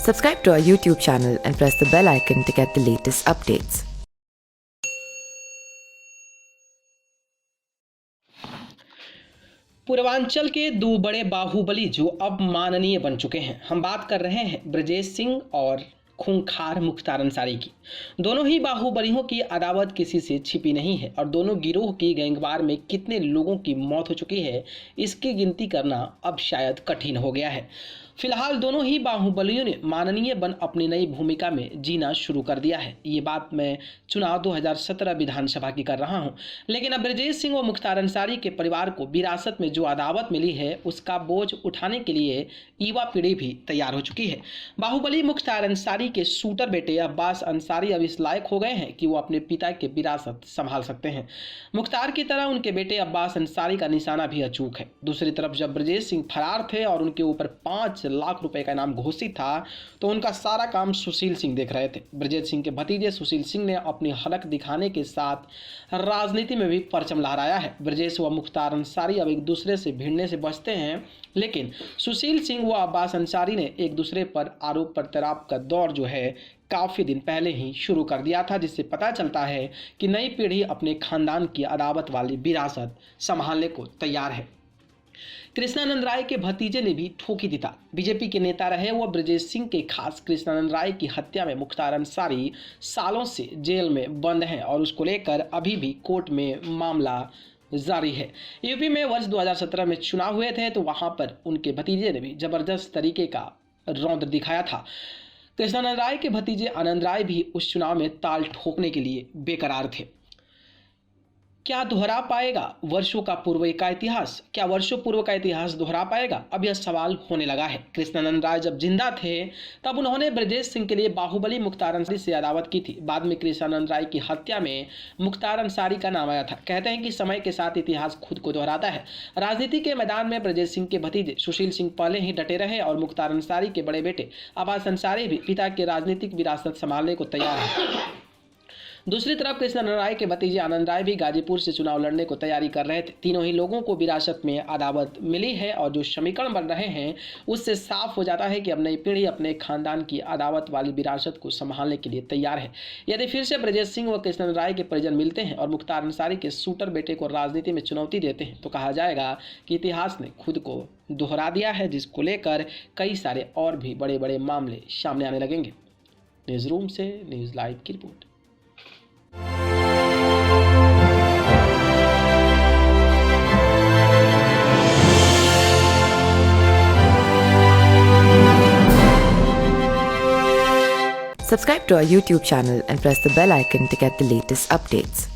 Subscribe to our YouTube channel and press the bell icon to get the latest updates. Purvanchal के दो बड़े बाहुबली जो अब माननीय बन चुके हैं। हम बात कर रहे हैं ब्रजेश सिंह और खूंखार मुख्तार अंसारी की। दोनों ही बाहुबलियों की अदावत किसी से छिपी नहीं है और दोनों गिरोह की गैंगवार में कितने लोगों की मौत हो चुकी है इसकी गिनती करना अब शायद कठिन हो गया है। फिलहाल दोनों ही बाहुबलियों ने माननीय बन अपनी नई भूमिका में जीना शुरू कर दिया है। ये बात मैं चुनाव 2017 विधानसभा की कर रहा हूं, लेकिन अब ब्रजेश सिंह और मुख्तार अंसारी के परिवार को विरासत में जो अदावत मिली है उसका बोझ उठाने के लिए युवा पीढ़ी भी तैयार हो चुकी है। बाहुबली मुख्तार अंसारी के शूटर बेटे अब्बास अंसारी अब इस लायक हो गए हैं कि वो अपने पिता के विरासत संभाल सकते हैं। मुख्तार की तरह उनके बेटे अब्बास अंसारी का निशाना भी अचूक है। दूसरी तरफ जब ब्रजेश सिंह फरार थे और उनके ऊपर 5 लाख रुपए का इनाम घोषित था तो उनका सारा काम सुशील सिंह देख रहे थे। ब्रजेश सिंह के भतीजे सुशील सिंह ने अपनी हलक दिखाने के साथ राजनीति में भी परचम लहराया है। ब्रजेश व मुख्तार अंसारी अब एक दूसरे से भिड़ने से बचते हैं, लेकिन सुशील सिंह व अब्बास अंसारी ने एक दूसरे पर आरोप प्रत्यारोप का दौर जो है काफ़ी दिन पहले ही शुरू कर दिया था, जिससे पता चलता है कि नई पीढ़ी अपने खानदान की अदावत वाली विरासत संभालने को तैयार है। कृष्णानंद राय के भतीजे ने भी ठोकी दी था। बीजेपी के नेता रहे वो ब्रजेश सिंह के खास कृष्णानंद राय की हत्या में मुख्तार अंसारी सालों से जेल में बंद हैं और उसको लेकर अभी भी कोर्ट में मामला जारी है। यूपी में वर्ष 2017 में चुनाव हुए थे तो वहां पर उनके भतीजे ने भी जबरदस्त तरीके का रौद्र दिखाया था। कृष्णानंद राय के भतीजे आनंद राय भी उस चुनाव में ताल ठोकने के लिए बेकरार थे। क्या दोहरा पाएगा वर्षों का पूर्व का इतिहास? क्या वर्षों पूर्व का इतिहास दोहरा पाएगा? अब यह सवाल होने लगा है। कृष्णानंद राय जब जिंदा थे तब उन्होंने ब्रजेश सिंह के लिए बाहुबली मुख्तार अंसारी से अदावत की थी। बाद में कृष्णानंद राय की हत्या में मुख्तार अंसारी का नाम आया था। कहते हैं कि समय के साथ इतिहास खुद को दोहराता है। राजनीति के मैदान में ब्रजेश सिंह के भतीजे सुशील सिंह पहले ही डटे रहे और मुख्तार अंसारी के बड़े बेटे अब्बास अंसारी भी पिता के राजनीतिक विरासत संभालने को तैयार है। दूसरी तरफ कृष्णानंद राय के भतीजे आनंद राय भी गाजीपुर से चुनाव लड़ने को तैयारी कर रहे थे। तीनों ही लोगों को विरासत में अदावत मिली है और जो समीकरण बन रहे हैं उससे साफ हो जाता है कि अब नई पीढ़ी अपने खानदान की अदावत वाली विरासत को संभालने के लिए तैयार है। यदि फिर से ब्रजेश सिंह व कृष्णानंद राय के परिजन मिलते हैं और मुख्तार अंसारी के शूटर बेटे को राजनीति में चुनौती देते हैं तो कहा जाएगा कि इतिहास ने खुद को दोहरा दिया है, जिसको लेकर कई सारे और भी बड़े बड़े मामले सामने आने लगेंगे। न्यूज़ रूम से न्यूज़ लाइव की report. Subscribe to our YouTube channel and press the bell icon to get the latest updates.